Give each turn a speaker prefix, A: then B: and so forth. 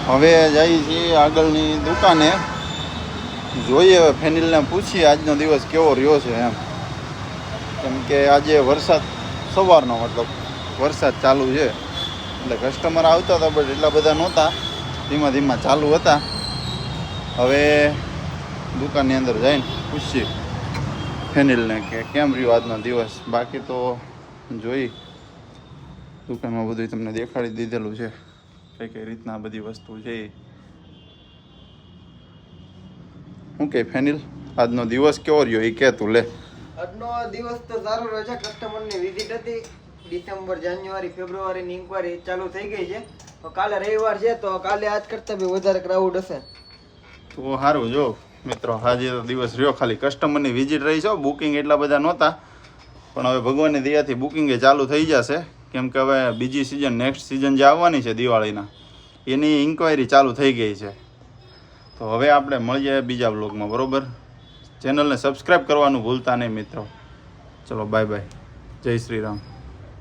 A: હવે જઈએ છીએ આગળની દુકાને, જોઈએ હવે ફેનિલને પૂછીએ આજનો દિવસ કેવો રહ્યો છે એમ. કેમ કે આજે વરસાદ સવારનો મતલબ વરસાદ ચાલુ છે, એટલે કસ્ટમર આવતા હતા બટ એટલા બધા નહોતા, ધીમા ધીમા ચાલુ હતા. હવે દુકાનની અંદર જઈને પૂછીએ ફેનિલને કે કેમ રહ્યો આજનો દિવસ. બાકી તો જોઈ દુકાનમાં બધું તમને દેખાડી દીધેલું છે, કઈ કઈ રીતના બધી વસ્તુ છે. શું કે ફેનિલ, આજનો દિવસ કેવો રહ્યો એ કે તું લે.
B: આજનો દિવસ તો સારો રહ્યો છે. કસ્ટમરની વિઝિટ હતી. ડિસેમ્બર, જાન્યુઆરી, ફેબ્રુઆરીની ઇન્ક્વાયરી ચાલુ થઈ ગઈ છે. તો કાલે રવિવાર છે તો કાલે આજ કરતાં બી વધારે ક્રાઉડ હશે.
A: તો સારું જો મિત્રો, આજે તો દિવસ રહ્યો, ખાલી કસ્ટમરની વિઝિટ રહી છે. બુકિંગ એટલા બધા નહોતા, પણ હવે ભગવાનની દયાથી બુકિંગ એ ચાલુ થઈ જશે. કેમ કે હવે બીજી સિઝન, નેક્સ્ટ સિઝન જે આવવાની છે દિવાળીના, એની ઇન્ક્વાયરી ચાલુ થઈ ગઈ છે. તો હવે આપણે મળીએ બીજા બ્લોગમાં, બરાબર? ચેનલને સબસ્ક્રાઈબ કરવાનું ભૂલતા નહીં મિત્રો. ચલો બાય બાય, જય શ્રી રામ.